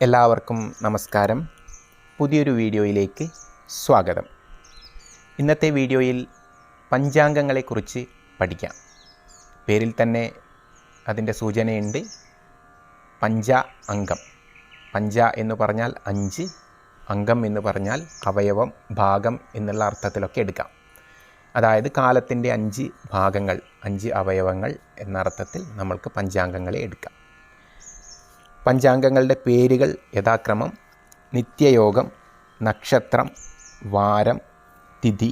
എല്ലാവർക്കും നമസ്കാരം. പുതിയൊരു വീഡിയോയിലേക്ക് സ്വാഗതം. ഇന്നത്തെ വീഡിയോയിൽ പഞ്ചാംഗങ്ങളെക്കുറിച്ച് പഠിക്കാം. പേരിൽ തന്നെ അതിൻ്റെ സൂചനയുണ്ട്. പഞ്ച അംഗം. പഞ്ച എന്ന് പറഞ്ഞാൽ 5, അംഗം എന്ന് പറഞ്ഞാൽ അവയവം, ഭാഗം എന്നുള്ള അർത്ഥത്തിലൊക്കെ എടുക്കാം. അതായത് കാലത്തിൻ്റെ 5 ഭാഗങ്ങൾ, 5 അവയവങ്ങൾ എന്ന അർത്ഥത്തിൽ നമ്മൾക്ക് പഞ്ചാംഗങ്ങളെ എടുക്കാം. പഞ്ചാംഗങ്ങളുടെ പേരുകൾ യഥാക്രമം നിത്യയോഗം, നക്ഷത്രം, വാരം, തിഥി,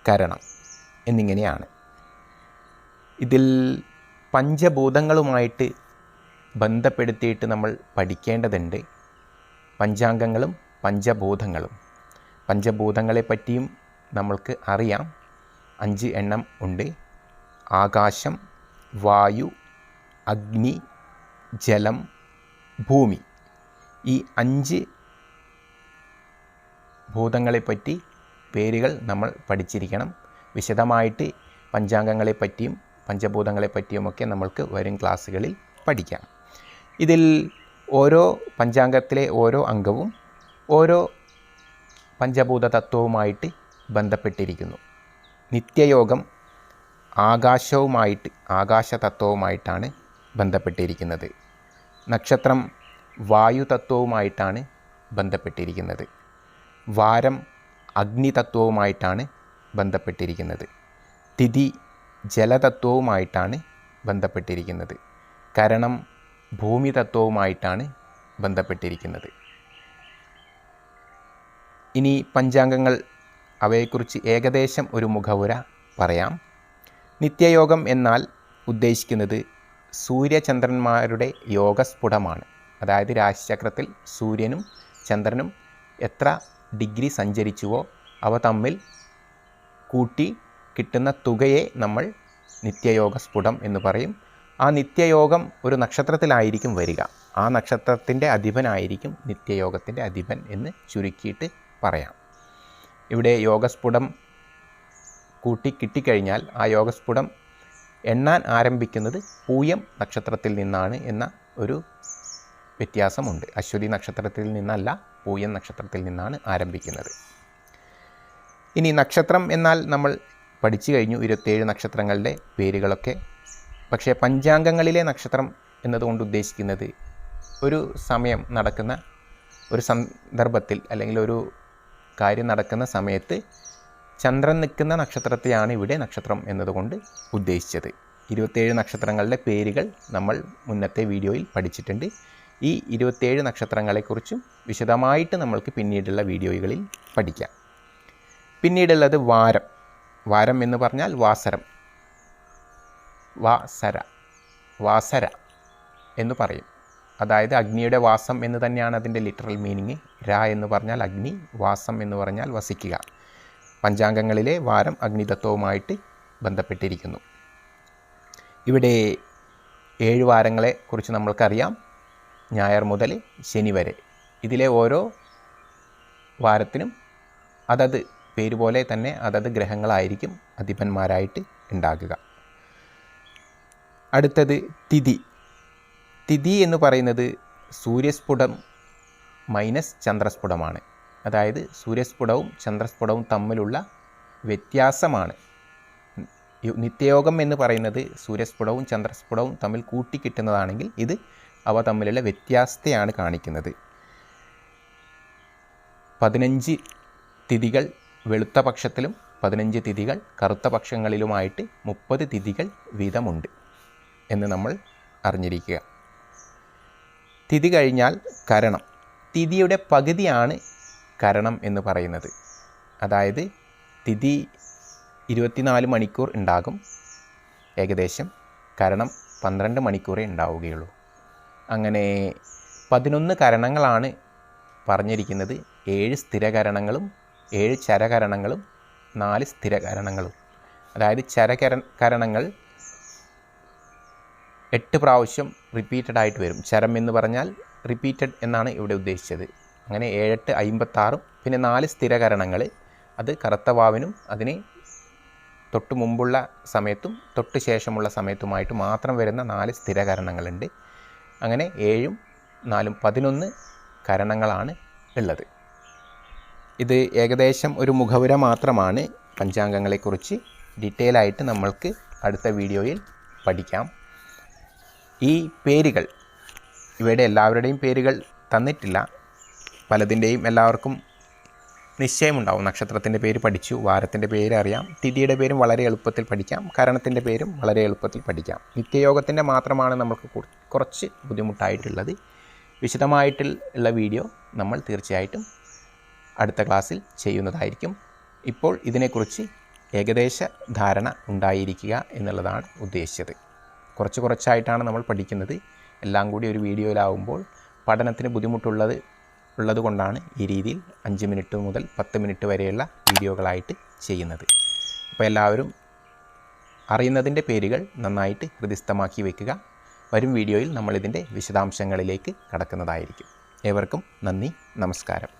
കരണം എന്നിങ്ങനെയാണ്. ഇതിൽ പഞ്ചഭൂതങ്ങളുമായിട്ട് ബന്ധപ്പെടുത്തിയിട്ട് നമ്മൾ പഠിക്കേണ്ടതുണ്ട്. പഞ്ചാംഗങ്ങളും പഞ്ചഭൂതങ്ങളും. പഞ്ചഭൂതങ്ങളെ പറ്റിയും നമ്മൾക്ക് അറിയാം. 5 എണ്ണം ഉണ്ട്. ആകാശം, വായു, അഗ്നി, ജലം, ഭൂമി. ഈ 5 ഭൂതങ്ങളെപ്പറ്റി പേരുകൾ നമ്മൾ പഠിച്ചിരിക്കണം. വിശദമായിട്ട് പഞ്ചാംഗങ്ങളെപ്പറ്റിയും പഞ്ചഭൂതങ്ങളെപ്പറ്റിയുമൊക്കെ നമ്മൾക്ക് വരും ക്ലാസ്സുകളിൽ പഠിക്കാം. ഇതിൽ ഓരോ പഞ്ചാംഗത്തിലെ ഓരോ അംഗവും ഓരോ പഞ്ചഭൂത തത്വവുമായിട്ട് ബന്ധപ്പെട്ടിരിക്കുന്നു. നിത്യയോഗം ആകാശതത്വവുമായിട്ടാണ് ബന്ധപ്പെട്ടിരിക്കുന്നത്. നക്ഷത്രം വായു തത്വവുമായിട്ടാണ് ബന്ധപ്പെട്ടിരിക്കുന്നത്. വാരം അഗ്നിതത്വവുമായിട്ടാണ് ബന്ധപ്പെട്ടിരിക്കുന്നത്. തിഥി ജലതത്വവുമായിട്ടാണ് ബന്ധപ്പെട്ടിരിക്കുന്നത്. കരണം ഭൂമി തത്വവുമായിട്ടാണ് ബന്ധപ്പെട്ടിരിക്കുന്നത്. ഇനി പഞ്ചാംഗങ്ങൾ, അവയെക്കുറിച്ച് ഏകദേശം ഒരു മുഖവുര പറയാം. നിത്യയോഗം എന്നാൽ ഉദ്ദേശിക്കുന്നത് സൂര്യചന്ദ്രന്മാരുടെ യോഗസ്ഫുടമാണ്. അതായത് രാശിചക്രത്തിൽ സൂര്യനും ചന്ദ്രനും എത്ര ഡിഗ്രി സഞ്ചരിച്ചുവോ അവ തമ്മിൽ കൂട്ടി കിട്ടുന്ന തുകയെ നമ്മൾ നിത്യയോഗ സ്ഫുടം എന്ന് പറയും. ആ നിത്യയോഗം ഒരു നക്ഷത്രത്തിലായിരിക്കും വരിക. ആ നക്ഷത്രത്തിൻ്റെ അധിപനായിരിക്കും നിത്യയോഗത്തിൻ്റെ അധിപൻ എന്ന് ചുരുക്കിയിട്ട് പറയാം. ഇവിടെ യോഗസ്ഫുടം കൂട്ടി കിട്ടിക്കഴിഞ്ഞാൽ ആ യോഗസ്ഫുടം എണ്ണാൻ ആരംഭിക്കുന്നത് പൂയം നക്ഷത്രത്തിൽ നിന്നാണ് എന്ന ഒരു വ്യത്യാസമുണ്ട്. അശ്വതി നക്ഷത്രത്തിൽ നിന്നല്ല, പൂയം നക്ഷത്രത്തിൽ നിന്നാണ് ആരംഭിക്കുന്നത്. ഇനി നക്ഷത്രം എന്നാൽ നമ്മൾ പഠിച്ചു കഴിഞ്ഞു, 27 നക്ഷത്രങ്ങളുടെ പേരുകളൊക്കെ. പക്ഷേ പഞ്ചാംഗങ്ങളിലെ നക്ഷത്രം എന്നതുകൊണ്ട് ഉദ്ദേശിക്കുന്നത് ഒരു സമയം നടക്കുന്ന ഒരു സന്ദർഭത്തിൽ അല്ലെങ്കിൽ ഒരു കാര്യം നടക്കുന്ന സമയത്ത് ചന്ദ്രൻ നിൽക്കുന്ന നക്ഷത്രത്തെയാണ് ഇവിടെ നക്ഷത്രം എന്നതുകൊണ്ട് ഉദ്ദേശിച്ചത്. 27 നക്ഷത്രങ്ങളുടെ പേരുകൾ നമ്മൾ മുന്നത്തെ വീഡിയോയിൽ പഠിച്ചിട്ടുണ്ട്. ഈ 27 നക്ഷത്രങ്ങളെക്കുറിച്ചും വിശദമായിട്ട് നമ്മൾക്ക് പിന്നീടുള്ള വീഡിയോകളിൽ പഠിക്കാം. പിന്നീടുള്ളത് വാരം. വാരം എന്ന് പറഞ്ഞാൽ വാസരം, വാസര എന്ന് പറയും. അതായത് അഗ്നിയുടെ വാസം എന്ന് തന്നെയാണ് അതിൻ്റെ ലിറ്ററൽ മീനിങ്. എന്ന് പറഞ്ഞാൽ അഗ്നി, വാസം എന്ന് പറഞ്ഞാൽ വസിക്കുക. പഞ്ചാംഗങ്ങളിലെ വാരം അഗ്നിതത്വവുമായിട്ട് ബന്ധപ്പെട്ടിരിക്കുന്നു. ഇവിടെ 7 വാരങ്ങളെ കുറിച്ച് നമ്മൾക്കറിയാം. ഞായർ മുതൽ ശനി വരെ. ഇതിലെ ഓരോ വാരത്തിനും അതത് പേര് പോലെ തന്നെ അതത് ഗ്രഹങ്ങളായിരിക്കും അധിപന്മാരായിട്ട് ഉണ്ടാകുക. അടുത്തത് തിഥി. തിഥി എന്ന് പറയുന്നത് സൂര്യസ്ഫുടം മൈനസ് ചന്ദ്രസ്ഫുടമാണ്. അതായത് സൂര്യസ്ഫുടവും ചന്ദ്രസ്ഫുടവും തമ്മിലുള്ള വ്യത്യാസമാണ്. നിത്യയോഗം എന്ന് പറയുന്നത് സൂര്യസ്ഫുടവും ചന്ദ്രസ്ഫുടവും തമ്മിൽ കൂട്ടിക്കിട്ടുന്നതാണെങ്കിൽ ഇത് അവ തമ്മിലുള്ള വ്യത്യാസത്തെയാണ് കാണിക്കുന്നത്. 15 തിഥികൾ വെളുത്ത പക്ഷത്തിലും 15 തിഥികൾ കറുത്ത പക്ഷങ്ങളിലുമായിട്ട് 30 തിഥികൾ വീതമുണ്ട് എന്ന് നമ്മൾ അറിഞ്ഞിരിക്കുക. തിഥി കഴിഞ്ഞാൽ കരണം. തിഥിയുടെ പകുതിയാണ് കരണം എന്ന് പറയുന്നത്. അതായത് തിഥി 24 മണിക്കൂർ ഉണ്ടാകും ഏകദേശം. കരണം 12 മണിക്കൂറേ ഉണ്ടാവുകയുള്ളൂ. അങ്ങനെ 11 കരണങ്ങളാണ് പറഞ്ഞിരിക്കുന്നത്. 7 സ്ഥിരകരണങ്ങളും 7 ചരകരണങ്ങളും 4 സ്ഥിരകരണങ്ങളും. അതായത് ചരകരണങ്ങൾ 8 പ്രാവശ്യം റിപ്പീറ്റഡ് ആയിട്ട് വരും. ചരം എന്ന് പറഞ്ഞാൽ റിപ്പീറ്റഡ് എന്നാണ് ഇവിടെ ഉദ്ദേശിച്ചത്. അങ്ങനെ 7 8 56. പിന്നെ 4 സ്ഥിരകരണങ്ങൾ, അത് കറുത്ത വാവിനും അതിന് തൊട്ട് മുമ്പുള്ള സമയത്തും തൊട്ട് ശേഷമുള്ള സമയത്തുമായിട്ട് മാത്രം വരുന്ന 4 സ്ഥിരകരണങ്ങളുണ്ട്. അങ്ങനെ 7 ഉം 4 ഉം 11 കരണങ്ങളാണ് ഉള്ളത്. ഇത് ഏകദേശം ഒരു മുഖവുര മാത്രമാണ്. പഞ്ചാംഗങ്ങളെക്കുറിച്ച് ഡീറ്റെയിൽ ആയിട്ട് നമ്മൾക്ക് അടുത്ത വീഡിയോയിൽ പഠിക്കാം. ഈ പേരുകൾ, ഇവയുടെ എല്ലാവരുടെയും പേരുകൾ തന്നിട്ടില്ല. പലതിൻ്റെയും എല്ലാവർക്കും നിശ്ചയമുണ്ടാവും. നക്ഷത്രത്തിൻ്റെ പേര് പഠിച്ചു, വാരത്തിൻ്റെ പേര് അറിയാം, തിഥിയുടെ പേരും വളരെ എളുപ്പത്തിൽ പഠിക്കാം, കരണത്തിൻ്റെ പേരും വളരെ എളുപ്പത്തിൽ പഠിക്കാം. നിത്യയോഗത്തിൻ്റെ മാത്രമാണ് നമുക്ക് കുറച്ച് ബുദ്ധിമുട്ടായിട്ടുള്ളത്. വിശദമായിട്ടുള്ള വീഡിയോ നമ്മൾ തീർച്ചയായിട്ടും അടുത്ത ക്ലാസ്സിൽ ചെയ്യുന്നതായിരിക്കും. ഇപ്പോൾ ഇതിനെക്കുറിച്ച് ഏകദേശ ധാരണ ഉണ്ടായിരിക്കുക എന്നുള്ളതാണ് ഉദ്ദേശിച്ചത്. കുറച്ചായിട്ടാണ് നമ്മൾ പഠിക്കുന്നത്. എല്ലാം കൂടി ഒരു വീഡിയോയിലാവുമ്പോൾ പഠനത്തിന് ഉള്ളത് കൊണ്ടാണ് ഈ രീതിയിൽ 5 മിനിറ്റ് മുതൽ 10 മിനിറ്റ് വരെയുള്ള വീഡിയോകളായിട്ട് ചെയ്യുന്നത്. അപ്പോൾ എല്ലാവരും അറിയുന്നതിൻ്റെ പേരുകൾ നന്നായിട്ട് ഹൃദിസ്ഥമാക്കി വയ്ക്കുക. വരും വീഡിയോയിൽ നമ്മളിതിൻ്റെ വിശദാംശങ്ങളിലേക്ക് കടക്കുന്നതായിരിക്കും. ഏവർക്കും നന്ദി, നമസ്കാരം.